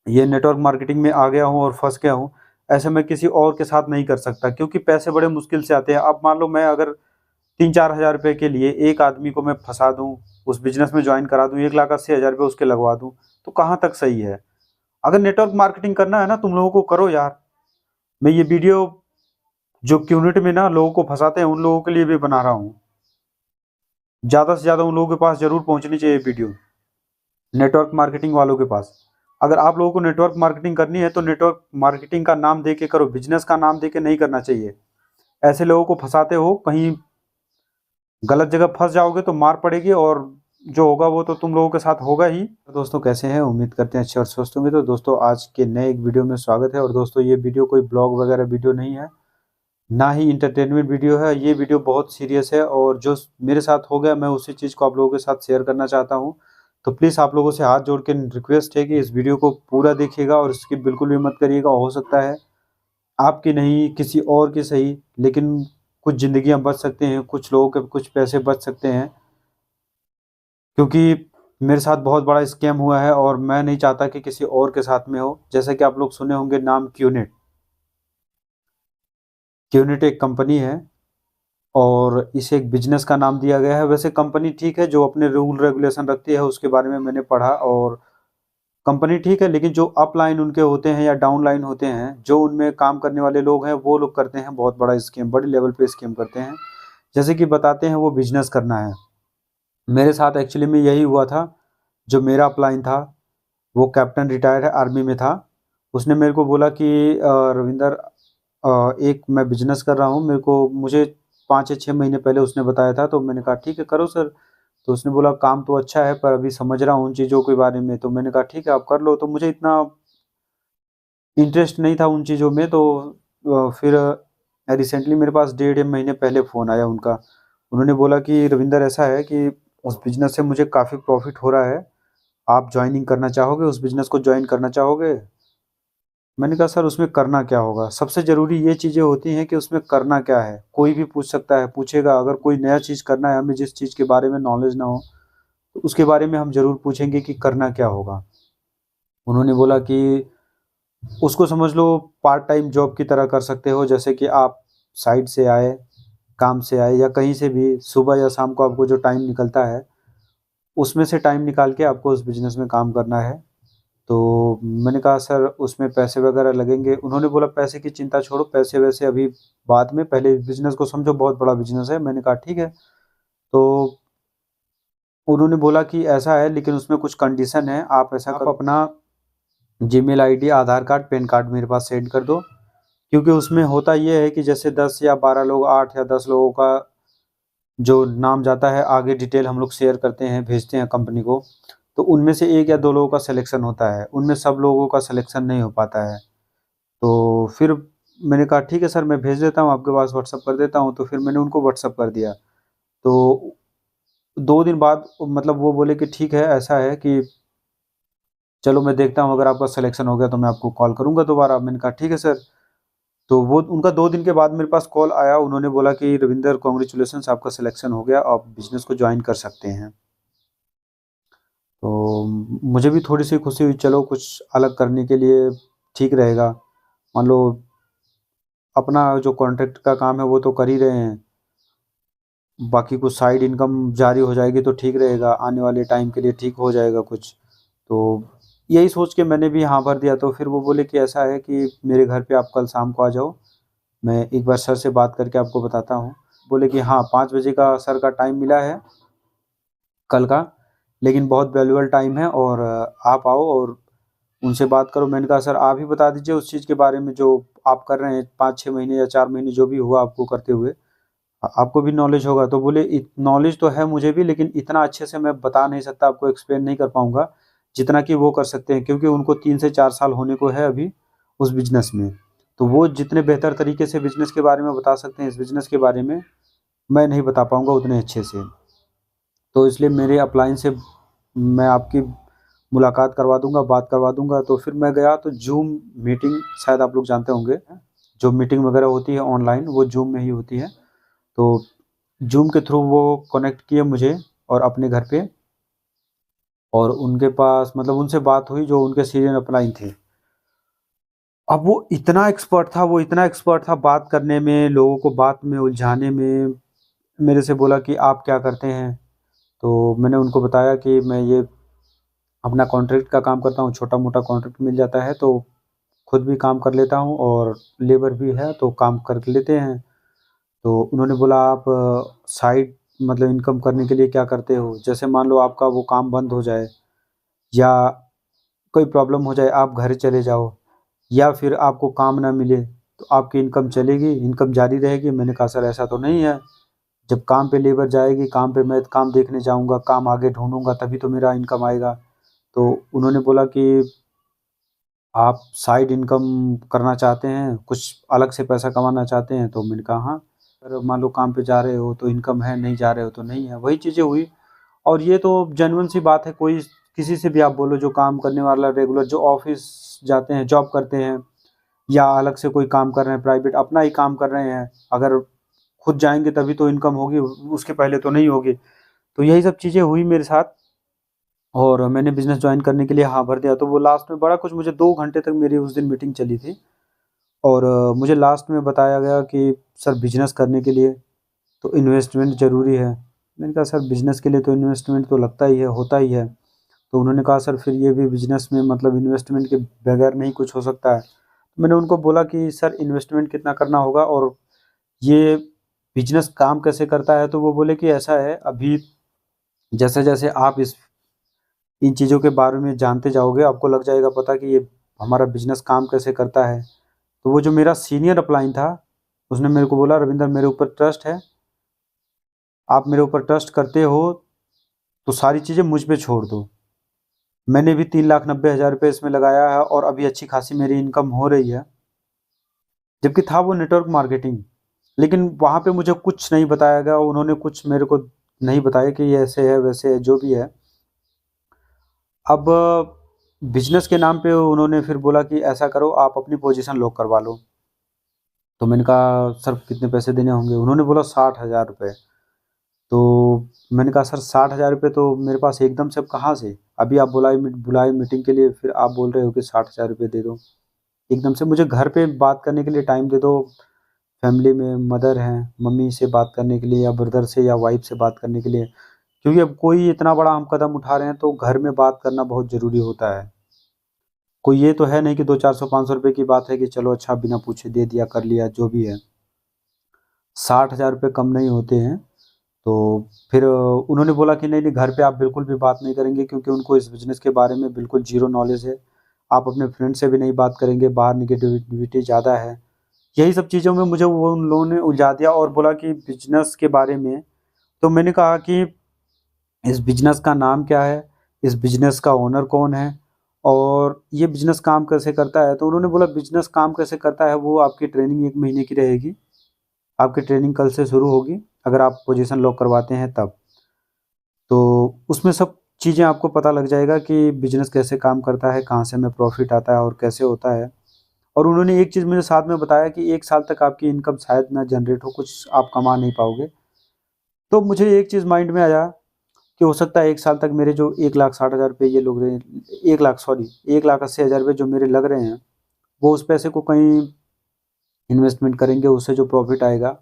ये network marketing में आ गया हूँ और फँस गया हूँ, ऐसे मैं किसी और के साथ नहीं कर सकता क्योंकि पैसे बड़े मुश्किल से आते हैं। अब मान लो मैं अगर 3-4 हज़ार रुपए के लिए एक आदमी को मैं फँसा दूँ, उस बिज़नेस में जॉइन करा दूँ, 1,80,000 रुपए उसके लगवा दूँ, तो कहाँ तक सही है? अगर नेटवर्क मार्केटिंग करना है ना तुम लोगों को करो यार। मैं ये वीडियो जो कम्युनिटी में ना लोगों को फँसाते हैं, उन लोगों के लिए भी बना रहा हूँ। ज़्यादा से ज़्यादा उन लोगों के पास ज़रूर पहुँचनी चाहिए वीडियो, नेटवर्क मार्केटिंग वालों के पास। अगर आप लोगों को नेटवर्क मार्केटिंग करनी है तो नेटवर्क मार्केटिंग का नाम दे के करो, बिज़नेस का नाम दे के नहीं करना चाहिए। ऐसे लोगों को फँसाते हो, कहीं गलत जगह फँस जाओगे तो मार पड़ेगी और जो होगा वो तो तुम लोगों के साथ होगा ही। तो दोस्तों कैसे हैं? उम्मीद करते हैं अच्छे और स्वस्थ होंगे। तो दोस्तों आज के नए एक वीडियो में स्वागत है। और दोस्तों ये वीडियो कोई ब्लॉग वगैरह वीडियो नहीं है, ना ही इंटरटेनमेंट वीडियो है। ये वीडियो बहुत सीरियस है और जो मेरे साथ हो गया मैं उसी चीज़ को आप लोगों के साथ शेयर करना चाहता हूँ। तो प्लीज़ आप लोगों से हाथ जोड़ के रिक्वेस्ट है कि इस वीडियो को पूरा देखिएगा और स्किप बिल्कुल भी मत करिएगा। हो सकता है आपकी नहीं किसी और की सही, लेकिन कुछ ज़िंदगियाँ बच सकती हैं, कुछ लोगों के कुछ पैसे बच सकते हैं। क्योंकि मेरे साथ बहुत बड़ा स्कैम हुआ है और मैं नहीं चाहता कि किसी और के साथ में हो। जैसा कि आप लोग सुने होंगे नाम क्यूनेट। क्यूनेट एक कंपनी है और इसे एक बिज़नेस का नाम दिया गया है। वैसे कंपनी ठीक है, जो अपने रूल रेगुलेशन रखती है उसके बारे में मैंने पढ़ा और कंपनी ठीक है, लेकिन जो अपलाइन उनके होते हैं या डाउनलाइन होते हैं, जो उनमें काम करने वाले लोग हैं, वो लोग करते हैं बहुत बड़ा स्कैम, बड़े लेवल पे स्कैम करते हैं। जैसे कि बताते हैं वो बिज़नेस करना है। मेरे साथ एक्चुअली में यही हुआ था। जो मेरा अपलाइन था वो कैप्टन रिटायर है, आर्मी में था। उसने मेरे को बोला कि रविंदर, एक मैं बिज़नेस कर रहा हूँ, मुझे 5 या 6 महीने पहले उसने बताया था। तो मैंने कहा ठीक है करो सर। तो उसने बोला काम तो अच्छा है पर अभी समझ रहा हूँ उन चीज़ों के बारे में। तो मैंने कहा ठीक है आप कर लो। तो मुझे इतना इंटरेस्ट नहीं था उन चीज़ों में। तो फिर रिसेंटली मेरे पास 1.5 महीने पहले फ़ोन आया उनका। उन्होंने बोला कि रविंदर ऐसा है कि उस बिज़नेस से मुझे काफ़ी प्रॉफ़िट हो रहा है, आप जॉइनिंग करना चाहोगे? उस बिज़नेस को जॉइन करना चाहोगे? मैंने कहा सर उसमें करना क्या होगा? सबसे ज़रूरी ये चीज़ें होती हैं कि उसमें करना क्या है? कोई भी पूछ सकता है, पूछेगा। अगर कोई नया चीज़ करना है, हमें जिस चीज़ के बारे में नॉलेज ना हो, तो उसके बारे में हम ज़रूर पूछेंगे कि करना क्या होगा? उन्होंने बोला कि उसको समझ लो पार्ट टाइम जॉब की तरह कर सकते हो। जैसे कि आप साइट से आए, काम से आए या कहीं से भी सुबह या शाम को आपको जो टाइम निकलता है, उसमें से टाइम निकाल के आपको उस बिज़नेस में काम करना है। तो मैंने कहा सर उसमें पैसे वगैरह लगेंगे? उन्होंने बोला पैसे की चिंता छोड़ो, पैसे-वैसे अभी बाद में, पहले बिज़नेस को समझो, बहुत बड़ा बिज़नेस है। मैंने कहा ठीक है। तो उन्होंने बोला कि ऐसा है लेकिन उसमें कुछ कंडीशन है, आप ऐसा करो, आप अपना जीमेल आईडी, आधार कार्ड, पैन कार्ड मेरे पास सेंड कर दो। क्योंकि उसमें होता ये है कि जैसे 10 या 12 लोग, 8 या 10 लोगों का जो नाम जाता है, आगे डिटेल हम लोग शेयर करते हैं, भेजते हैं कंपनी को। तो उनमें से 1 या 2 लोगों का सिलेक्शन होता है, उनमें सब लोगों का सिलेक्शन नहीं हो पाता है। तो फिर मैंने कहा ठीक है सर मैं भेज देता हूँ आपके पास, व्हाट्सएप कर देता हूँ। तो फिर मैंने उनको व्हाट्सएप कर दिया। तो 2 दिन बाद मतलब वो बोले कि ठीक है ऐसा है कि चलो मैं देखता हूँ, अगर आपका सिलेक्शन हो गया तो मैं आपको कॉल करूँगा दोबारा। मैंने कहा ठीक है सर। तो वो उनका 2 दिन के बाद मेरे पास कॉल आया। उन्होंने बोला कि रविंदर कांग्रेचुलेशंस, आपका सिलेक्शन हो गया, आप बिज़नेस को जॉइन कर सकते हैं। तो मुझे भी थोड़ी-सी खुशी हुई, चलो कुछ अलग करने के लिए ठीक रहेगा। मान लो अपना जो कॉन्ट्रैक्ट का काम है वो तो कर ही रहे हैं, बाकी कुछ साइड इनकम जारी हो जाएगी तो ठीक रहेगा, आने वाले टाइम के लिए ठीक हो जाएगा कुछ। तो यही सोच के मैंने भी हाँ भर दिया। तो फिर वो बोले कि ऐसा है कि मेरे घर पे आप कल शाम को आ जाओ, मैं एक बार सर से बात करके आपको बताता हूँ। बोले कि हाँ 5 बजे का सर का टाइम मिला है कल का, लेकिन बहुत वैल्यूएबल टाइम है और आप आओ और उनसे बात करो। मैंने कहा सर आप ही बता दीजिए उस चीज़ के बारे में जो आप कर रहे हैं, 5-6 महीने या 4 महीने जो भी हुआ आपको करते हुए, आपको भी नॉलेज होगा। तो बोले नॉलेज तो है मुझे भी, लेकिन इतना अच्छे से मैं बता नहीं सकता, आपको एक्सप्लेन नहीं कर पाऊँगा जितना कि वो कर सकते हैं, क्योंकि उनको 3 से 4 साल होने को है अभी उस बिज़नेस में। तो वो जितने बेहतर तरीके से बिज़नेस के बारे में बता सकते हैं, इस बिज़नेस के बारे में मैं नहीं बता पाऊँगा उतने अच्छे से। तो इसलिए मेरे अपलाइन से मैं आपकी मुलाकात करवा दूँगा, बात करवा दूँगा। तो फिर मैं गया तो ज़ूम मीटिंग, शायद आप लोग जानते होंगे, जो मीटिंग वगैरह होती है ऑनलाइन वो ज़ूम में ही होती है। तो ज़ूम के थ्रू वो कनेक्ट किए मुझे और अपने घर पे और उनके पास मतलब उनसे बात हुई जो उनके सीनियर अपलाइन थे। अब वो इतना एक्सपर्ट था, वो इतना एक्सपर्ट था बात करने में, लोगों को बात में उलझाने में। मेरे से बोला कि आप क्या करते हैं? तो मैंने उनको बताया कि मैं ये अपना कॉन्ट्रैक्ट का काम करता हूँ, छोटा-मोटा कॉन्ट्रैक्ट मिल जाता है तो खुद भी काम कर लेता हूँ और लेबर भी है तो काम कर लेते हैं। तो उन्होंने बोला आप साइड मतलब इनकम करने के लिए क्या करते हो? जैसे मान लो आपका वो काम बंद हो जाए या कोई प्रॉब्लम हो जाए, आप घर चले जाओ या फिर आपको काम ना मिले, तो आपकी इनकम चलेगी, इनकम जारी रहेगी? मैंने कहा सर ऐसा तो नहीं है। जब काम पे लेबर जाएगी, काम पे मैं काम देखने जाऊँगा, काम आगे ढूँढूँगा तभी तो मेरा इनकम आएगा। तो उन्होंने बोला कि आप साइड इनकम करना चाहते हैं, कुछ अलग से पैसा कमाना चाहते हैं? तो मैंने कहा हाँ। अगर मान लो काम पे जा रहे हो तो इनकम है, नहीं जा रहे हो तो नहीं है, वही चीज़ें हुई। और ये तो जेन्युइन सी बात है, कोई किसी से भी आप बोलो जो काम करने वाला रेगुलर जो ऑफ़िस जाते हैं, जॉब करते हैं या अलग से कोई काम कर रहे हैं प्राइवेट, अपना ही काम कर रहे हैं, अगर खुद जाएँगे तभी तो इनकम होगी, उसके पहले तो नहीं होगी। तो यही सब चीज़ें हुई मेरे साथ और मैंने बिज़नेस जॉइन करने के लिए हाँ भर दिया। तो वो लास्ट में बड़ा कुछ मुझे 2 घंटे तक मेरी उस दिन मीटिंग चली थी और मुझे लास्ट में बताया गया कि सर बिज़नेस करने के लिए तो इन्वेस्टमेंट ज़रूरी है। मैंने कहा सर बिज़नेस के लिए तो इन्वेस्टमेंट तो लगता ही है, होता ही है। तो उन्होंने कहा सर फिर ये भी बिज़नेस में मतलब इन्वेस्टमेंट के बगैर नहीं कुछ हो सकता है। मैंने उनको बोला कि सर इन्वेस्टमेंट कितना करना होगा और ये बिज़नेस काम कैसे करता है? तो वो बोले कि ऐसा है अभी जैसे-जैसे आप इस इन चीज़ों के बारे में जानते जाओगे, आपको लग जाएगा पता कि ये हमारा बिज़नेस काम कैसे करता है। तो वो जो मेरा सीनियर अपलाइन था, उसने मेरे को बोला, "रविंदर मेरे ऊपर ट्रस्ट है, आप मेरे ऊपर ट्रस्ट करते हो, तो सारी चीज़ें मुझ पे छोड़ दो।" मैंने भी 3,90,000 रुपए इसमें लगाया है और अभी अच्छी खासी मेरी इनकम हो रही है, जबकि था वो नेटवर्क मार्केटिंग। लेकिन वहाँ पे मुझे कुछ नहीं बताया गया, उन्होंने कुछ मेरे को नहीं बताया कि ये ऐसे है, वैसे है, जो भी है। अब बिज़नेस के नाम पे उन्होंने फिर बोला कि ऐसा करो आप अपनी पोज़ीशन लॉक करवा लो। तो मैंने कहा सर कितने पैसे देने होंगे? उन्होंने बोला 60,000 रुपए। तो मैंने कहा सर 60,000 रुपए तो मेरे पास एकदम से अब कहाँ से? अभी आप बुलाए मीटिंग के लिए फिर आप बोल रहे हो कि 60,000 रुपए दे दो। एकदम से मुझे घर पे बात करने के लिए टाइम दे दो। फैमिली में मदर हैं, मम्मी से बात करने के लिए या ब्रदर से या वाइफ़ से बात करने के लिए। क्योंकि अब कोई इतना बड़ा हम कदम उठा रहे हैं तो घर में बात करना बहुत ज़रूरी होता है। कोई ये तो है नहीं कि 2 400 500 रुपए की बात है कि चलो अच्छा बिना पूछे दे दिया, कर लिया, जो भी है। 60,000 रुपए कम नहीं होते हैं। तो फिर उन्होंने बोला कि नहीं-नहीं घर पे आप बिल्कुल भी बात नहीं करेंगे क्योंकि उनको इस बिज़नेस के बारे में बिल्कुल ज़ीरो नॉलेज है। आप अपने फ्रेंड से भी नहीं बात करेंगे, बाहर नेगेटिविटी ज़्यादा है। यही सब चीज़ों में मुझे वो उन लोगों ने उलझा दिया और बोला कि बिज़नेस के बारे में। तो मैंने कहा कि इस बिज़नेस का नाम क्या है? इस बिज़नेस का ओनर कौन है? और ये बिज़नेस काम कैसे करता है? तो उन्होंने बोला बिज़नेस काम कैसे करता है वो आपकी ट्रेनिंग 1 महीने की रहेगी। आपकी ट्रेनिंग कल से शुरू होगी, अगर आप पोज़ीशन लॉक करवाते हैं तब। तो उसमें सब चीज़ें आपको पता लग जाएगा कि बिज़नेस कैसे काम करता है, कहाँ से हमें प्रॉफ़िट आता है और कैसे होता है। और उन्होंने एक चीज़ मुझे साथ में बताया कि 1 साल तक आपकी इनकम शायद ना जनरेट हो, कुछ आप कमा नहीं पाओगे। तो मुझे एक चीज़ माइंड में आया कि हो सकता है 1 साल तक मेरे जो 1,60,000 रुपए ये लोग रहे 1 लाख सॉरी 1,80,000 रुपए जो मेरे लग रहे हैं, वो उस पैसे को कहीं इन्वेस्टमेंट करेंगे, उससे जो प्रॉफ़िट आएगा,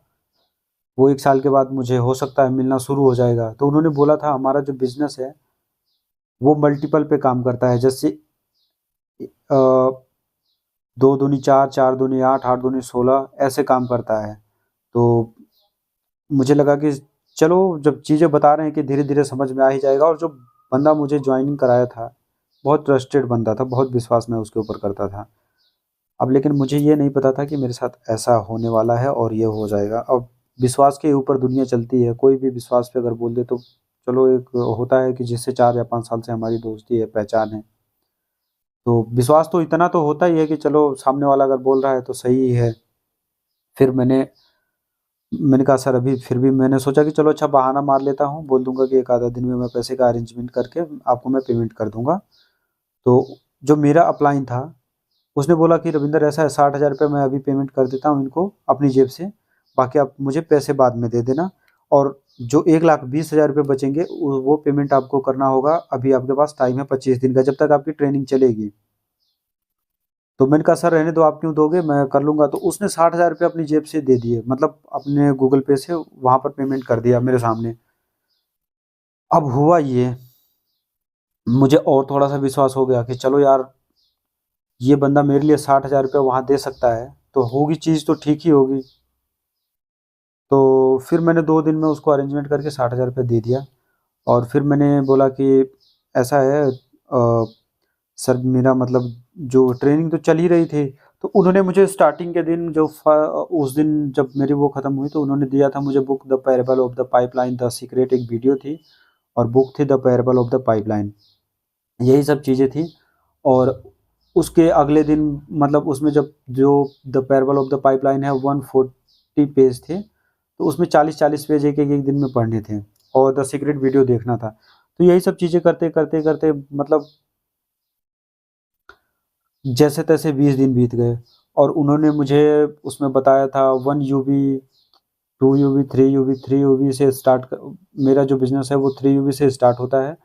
वो 1 साल के बाद मुझे हो सकता है मिलना शुरू हो जाएगा। तो उन्होंने बोला था हमारा जो बिज़नेस है, वो मल्टीपल पे काम करता है। जैसे 2 दूनी 4, 4 दूनी 8, 8 दूनी 16 ऐसे काम करता है। तो मुझे लगा कि चलो जब चीज़ें बता रहे हैं कि धीरे-धीरे समझ में आ ही जाएगा और जो बंदा मुझे जॉइनिंग कराया था, बहुत ट्रस्टेड बंदा था, बहुत विश्वास मैं उसके ऊपर करता था। अब लेकिन मुझे ये नहीं पता था कि मेरे साथ ऐसा होने वाला है और ये हो जाएगा। अब विश्वास के ऊपर दुनिया चलती है, कोई भी विश्वास पे अगर बोल दे तो चलो एक होता है कि जिससे 4 या 5 साल से हमारी दोस्ती है, पहचान है। तो विश्वास तो इतना तो होता ही है कि चलो सामने वाला अगर बोल रहा है तो सही ही है। फिर मैंने कहा सर अभी फिर भी मैंने सोचा कि चलो अच्छा बहाना मार लेता हूँ, बोल दूँगा कि 1 आधा दिन में मैं पैसे का अरेंजमेंट करके आपको मैं पेमेंट कर दूँगा। तो जो मेरा अपलाइन था, उसने बोला कि रविंदर ऐसा है 60,000 रुपए मैं अभी पेमेंट कर देता हूँ इनको अपनी जेब से, बाकी आप मुझे पैसे बाद में दे देना और जो 1,20,000 रुपये बचेंगे वो पेमेंट आपको करना होगा। अभी आपके पास टाइम है 25 दिन का, जब तक आपकी ट्रेनिंग चलेगी। तो मैंने कहा सर रहने दो, आप क्यों दोगे, मैं कर लूँगा। तो उसने 60,000 रुपये अपनी जेब से दे दिए, मतलब अपने गूगल पे से वहाँ पर पेमेंट कर दिया मेरे सामने। अब हुआ ये, मुझे और थोड़ा-सा विश्वास हो गया कि चलो यार, ये बंदा मेरे लिए 60,000 रुपये वहाँ दे सकता है, तो होगी चीज़ तो ठीक ही होगी। तो फिर मैंने 2 दिन में उसको अरेंजमेंट करके 60,000 रुपये दे दिया। और फिर मैंने बोला कि ऐसा है सर, मेरा मतलब जो ट्रेनिंग तो चल ही रही थी, तो उन्होंने मुझे स्टार्टिंग के दिन उस दिन जब मेरी वो ख़त्म हुई, तो उन्होंने दिया था मुझे book the parable of the pipeline the secret, एक वीडियो थी और बुक थी the parable of the pipeline, यही सब चीज़ें थी। और उसके अगले दिन मतलब उसमें जब जो the parable of the pipeline है 140 पेज थे, तो उसमें 40-40 पेज एक-एक दिन में पढ़ने थे और द सीक्रेट वीडियो देखना था। तो यही सब चीज़ें करते मतलब जैसे-तैसे 20 दिन बीत गए और उन्होंने मुझे उसमें बताया था 1 यूबी, 2 यूबी, 3 यूबी, 3 यूबी से स्टार्ट क मेरा जो बिज़नेस है वो 3 यूबी से स्टार्ट होता है।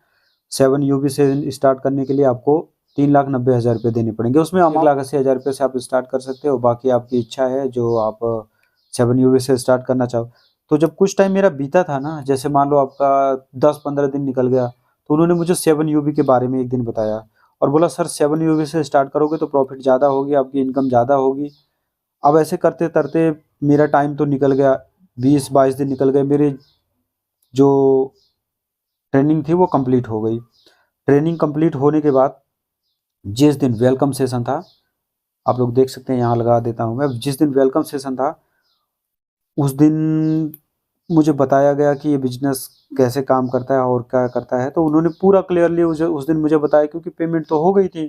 7 यूबी से स्टार्ट करने के लिए आपको 3,90,000 रुपये देने पड़ेंगे। उसमें 1,80,000 रुपये से आप स्टार्ट कर सकते हो, बाकी आपकी इच्छा है जो आप 7 यूबी से स्टार्ट करना चाहो। तो जब कुछ टाइम मेरा बीता था ना, जैसे मान लो आपका 10-15 दिन निकल गया, तो उन्होंने मुझे 7 यूबी के बारे में एक दिन बताया और बोला सर 7 यूबी से स्टार्ट करोगे तो प्रॉफ़िट ज़्यादा होगी, आपकी इनकम ज़्यादा होगी। अब ऐसे करते-करते मेरा टाइम तो निकल गया, 20-22 दिन निकल गए, मेरी जो ट्रेनिंग थी वो कंप्लीट हो गई। ट्रेनिंग कंप्लीट होने के बाद जिस दिन वेलकम सेशन था, आप लोग देख सकते हैं यहाँ लगा देता हूँ मैं, जिस दिन वेलकम सेशन था, उस दिन मुझे बताया गया कि ये बिज़नेस कैसे काम करता है और क्या करता है। तो उन्होंने पूरा क्लियरली उस दिन मुझे बताया, क्योंकि पेमेंट तो हो गई थी।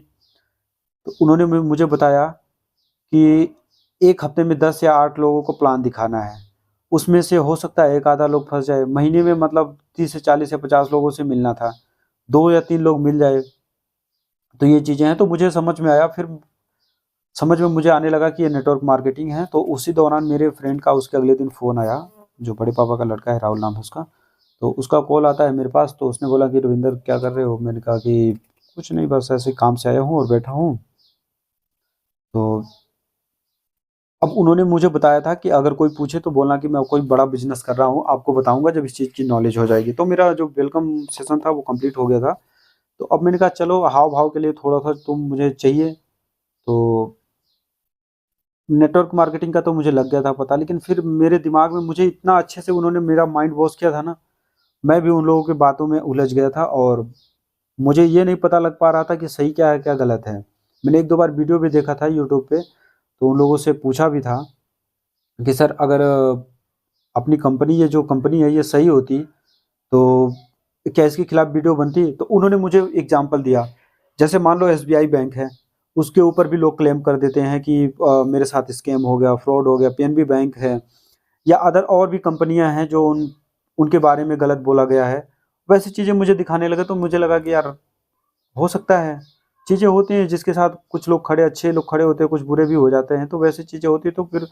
तो उन्होंने मुझे बताया कि 1 हफ्ते में 10 या 8 लोगों को प्लान दिखाना है। उसमें से हो सकता है 1 आधा लोग फँस जाए। महीने में मतलब 30 से 40 या 50 लोगों से मिलना था। 2 या 3 लोग मिल जाए, तो ये चीज़ें हैं। तो मुझे समझ में आया, फिर समझ में मुझे आने लगा कि ये नेटवर्क मार्केटिंग है। तो उसी दौरान मेरे फ्रेंड का उसके अगले दिन फ़ोन आया, जो बड़े पापा का लड़का है, राहुल नाम है उसका। तो उसका कॉल आता है मेरे पास, तो उसने बोला कि रविंदर क्या कर रहे हो? मैंने कहा कि कुछ नहीं, बस ऐसे ही काम से आया हूँ और बैठा हूँ। तो अब उन्होंने मुझे बताया था कि अगर कोई पूछे तो बोलना कि मैं कोई बड़ा बिज़नेस कर रहा हूँ, आपको बताऊँगा जब इस चीज़ की नॉलेज हो जाएगी। तो मेरा जो वेलकम सेशन था वो कंप्लीट हो गया था। तो अब मैंने कहा चलो हाव-भाव के लिए थोड़ा-सा तुम मुझे चाहिए। तो नेटवर्क मार्केटिंग का तो मुझे लग गया था पता, लेकिन फिर मेरे दिमाग में मुझे इतना अच्छे से उन्होंने मेरा माइंड वॉश किया था ना, मैं भी उन लोगों की बातों में उलझ गया था और मुझे ये नहीं पता लग पा रहा था कि सही क्या है, क्या गलत है। मैंने 1-2 बार वीडियो भी देखा था यूट्यूब पे, तो उन लोगों से पूछा भी था कि सर अगर अपनी कंपनी, ये जो कंपनी है ये सही होती तो क्या इसके खिलाफ वीडियो बनती? तो उन्होंने मुझे एग्ज़ाम्पल दिया। जैसे मान लो एसबीआई बैंक है, उसके ऊपर भी लोग क्लेम कर देते हैं कि मेरे साथ स्कैम हो गया, फ्रॉड हो गया। पीएनबी बैंक है या अदर और भी कंपनियाँ हैं जो उनके बारे में गलत बोला गया है। वैसी चीज़ें मुझे दिखाने लगे, तो मुझे लगा कि यार हो सकता है। चीज़ें होती हैं जिसके साथ कुछ लोग खड़े, अच्छे लोग खड़े होते हैं, कुछ बुरे भी हो जाते हैं, तो वैसी चीज़ें होती हैं। तो फिर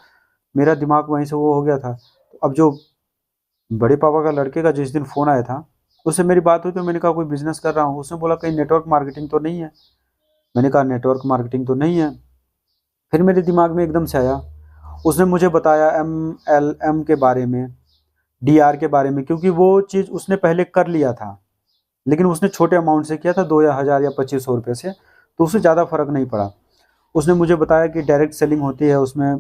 मेरा दिमाग वहीं से वो हो गया था। अब जो बड़े पापा का लड़के का जिस दिन फ़ोन आया था, उससे मेरी बात हुई, तो मैंने कहा कोई बिज़नेस कर रहा हूँ। उसने बोला कहीं नेटवर्क मार्केटिंग तो नहीं है? मैंने कहा नेटवर्क मार्केटिंग तो नहीं है। फिर मेरे दिमाग में एकदम से आया, उसने मुझे बताया एमएलएम के बारे में, डीआर के बारे में, क्योंकि वो चीज़ उसने पहले कर लिया था। लेकिन उसने छोटे अमाउंट से किया था, 2 या हज़ार या 2500 रुपए से, तो उससे ज़्यादा फ़र्क नहीं पड़ा। उसने मुझे बताया कि डायरेक्ट सेलिंग होती है, उसमें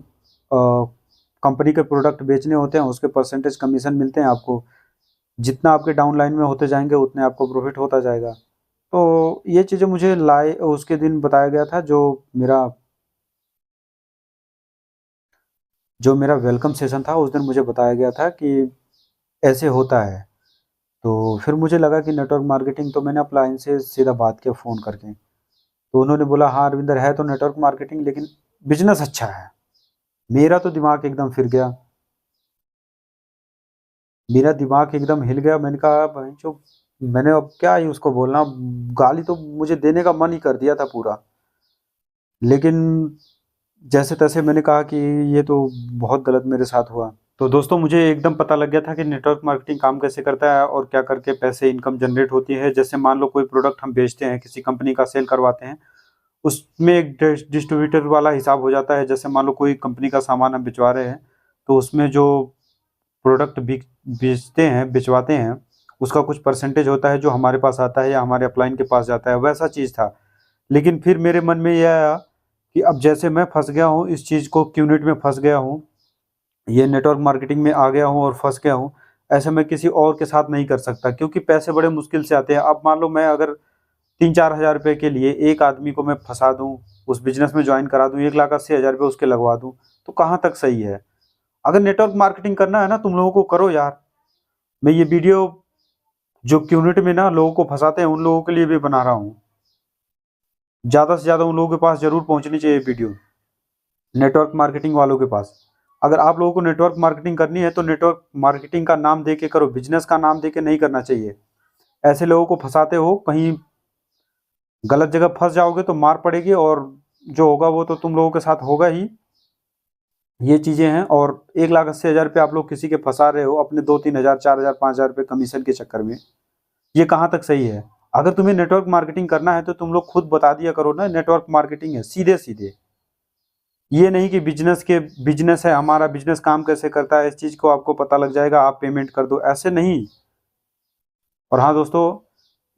कंपनी के प्रोडक्ट बेचने होते हैं, उसके परसेंटेज कमीशन मिलते हैं आपको। जितना आपके डाउन लाइन में होते जाएँगे उतने आपको प्रॉफ़िट होता जाएगा। तो ये चीज़ें मुझे उसके दिन बताया गया था, जो मेरा वेलकम सेशन था, उस दिन मुझे बताया गया था कि ऐसे होता है। तो फिर मुझे लगा कि नेटवर्क मार्केटिंग, तो मैंने अपना इनसे सीधा बात किया फ़ोन करके। तो उन्होंने बोला हाँ रविंदर, है तो नेटवर्क मार्केटिंग, लेकिन बिज़नेस अच्छा है। मेरा तो दिमाग एकदम फिर गया। मेरा दिमाग एकदम हिल गया। मैंने कहा भैंचो, मैंने अब क्या ही उसको बोलना, गाली तो मुझे देने का मन ही कर दिया था पूरा। लेकिन जैसे-तैसे मैंने कहा कि ये तो बहुत गलत मेरे साथ हुआ। तो दोस्तों मुझे एकदम पता लग गया था कि नेटवर्क मार्केटिंग काम कैसे करता है और क्या करके पैसे इनकम जनरेट होती है। जैसे मान लो कोई प्रोडक्ट हम बेचते हैं, किसी कंपनी का सेल करवाते हैं, उसमें एक डिस्ट्रीब्यूटर वाला हिसाब हो जाता है। जैसे मान लो कोई कंपनी का सामान हम बिचवा रहे हैं, तो उसमें जो प्रोडक्ट बेचते हैं, बिचवाते हैं, उसका कुछ परसेंटेज होता है जो हमारे पास आता है या हमारे अपलाइन के पास जाता है, वैसा चीज़ था। लेकिन फिर मेरे मन में यह आया कि अब जैसे मैं फंस गया हूँ इस चीज़ को, क्यूनेट में फंस गया हूँ, ये नेटवर्क मार्केटिंग में आ गया हूँ और फंस गया हूँ, ऐसे मैं किसी और के साथ नहीं कर सकता, क्योंकि पैसे बड़े मुश्किल से आते हैं। अब मान लो मैं अगर 3-4 हज़ार रुपये के लिए एक आदमी को मैं फंसा दूँ, उस बिजनेस में ज्वाइन करा दूँ, 1,80,000 रुपये उसके लगवा दूँ, तो कहाँ तक सही है। अगर नेटवर्क मार्केटिंग करना है ना तुम लोगों को, करो यार। मैं ये वीडियो जो क्यूनिट में ना लोगों को फंसाते हैं उन लोगों के लिए भी बना रहा हूँ। ज़्यादा से ज़्यादा उन लोगों के पास जरूर पहुँचनी चाहिए वीडियो, नेटवर्क मार्केटिंग वालों के पास। अगर आप लोगों को नेटवर्क मार्केटिंग करनी है तो नेटवर्क मार्केटिंग का नाम दे के करो, बिजनेस का नाम दे के नहीं करना चाहिए। ऐसे लोगों को फंसाते हो, कहीं गलत जगह फंस जाओगे तो मार पड़ेगी, और जो होगा वो तो तुम लोगों के साथ होगा ही। ये चीज़ें हैं। और 1,80,000 रुपये आप लोग किसी के फंसा रहे हो अपने 2-3 हज़ार, 4 हज़ार, 5 हज़ार रुपये कमीशन के चक्कर में, ये कहाँ तक सही है। अगर तुम्हें नेटवर्क मार्केटिंग करना है तो तुम लोग खुद बता दिया करो ना, नेटवर्क मार्केटिंग है, सीधे सीधे। ये नहीं कि बिजनेस है, हमारा बिजनेस काम कैसे करता है, इस चीज़ को आपको पता लग जाएगा, आप पेमेंट कर दो, ऐसे नहीं। और हाँ दोस्तों,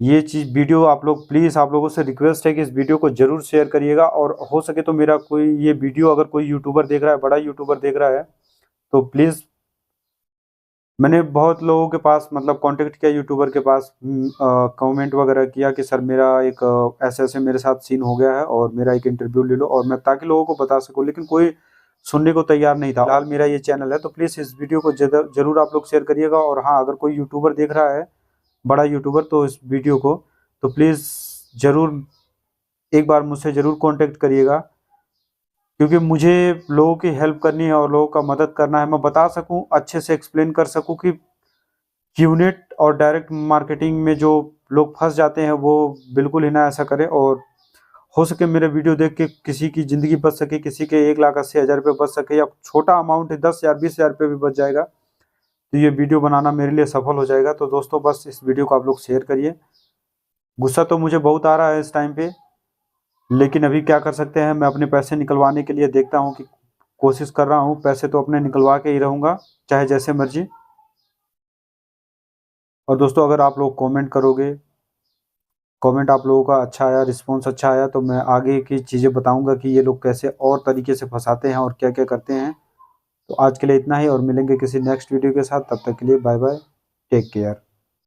ये चीज़ वीडियो आप लोग प्लीज़, आप लोगों से रिक्वेस्ट है कि इस वीडियो को ज़रूर शेयर करिएगा। और हो सके तो मेरा कोई ये वीडियो अगर कोई यूट्यूबर देख रहा है, बड़ा यूट्यूबर देख रहा है, तो प्लीज़, मैंने बहुत लोगों के पास मतलब कांटेक्ट किया यूट्यूबर के पास, कमेंट वगैरह किया कि सर मेरा एक ऐसे ऐसे मेरे साथ सीन हो गया है और मेरा एक इंटरव्यू ले लो, और मैं ताकि लोगों को बता सकूं, लेकिन कोई सुनने को तैयार नहीं था। फिलहाल मेरा ये चैनल है, तो प्लीज़ इस वीडियो को ज़रूर आप लोग शेयर करिएगा। और हाँ, अगर कोई यूट्यूबर देख रहा है, बड़ा यूट्यूबर, तो इस वीडियो को तो प्लीज़ ज़रूर एक बार मुझसे ज़रूर कॉन्टेक्ट करिएगा, क्योंकि मुझे लोगों की हेल्प करनी है और लोगों का मदद करना है। मैं बता सकूं, अच्छे से एक्सप्लेन कर सकूं कि यूनिट और डायरेक्ट मार्केटिंग में जो लोग फंस जाते हैं वो बिल्कुल ही ना ऐसा करें। और हो सके मेरे वीडियो देख के किसी की ज़िंदगी बच सके, किसी के 1,80,000 रुपये बच सके, या छोटा अमाउंट है 10,000, 20,000 रुपये भी बच जाएगा, तो ये वीडियो बनाना मेरे लिए सफल हो जाएगा। तो दोस्तों बस इस वीडियो को आप लोग शेयर करिए। गुस्सा तो मुझे बहुत आ रहा है इस टाइम पे, लेकिन अभी क्या कर सकते हैं। मैं अपने पैसे निकलवाने के लिए देखता हूँ कि कोशिश कर रहा हूँ, पैसे तो अपने निकलवा के ही रहूँगा, चाहे जैसे मर्जी। और दोस्तों अगर आप लोग कमेंट करोगे, कमेंट आप लोगों का अच्छा आया, रिस्पांस अच्छा आया, तो मैं आगे की चीज़ें बताऊंगा कि ये लोग कैसे और तरीके से फंसाते हैं और क्या क्या करते हैं। तो आज के लिए इतना ही, और मिलेंगे किसी नेक्स्ट वीडियो के साथ। तब तक के लिए बाय बाय, टेक केयर।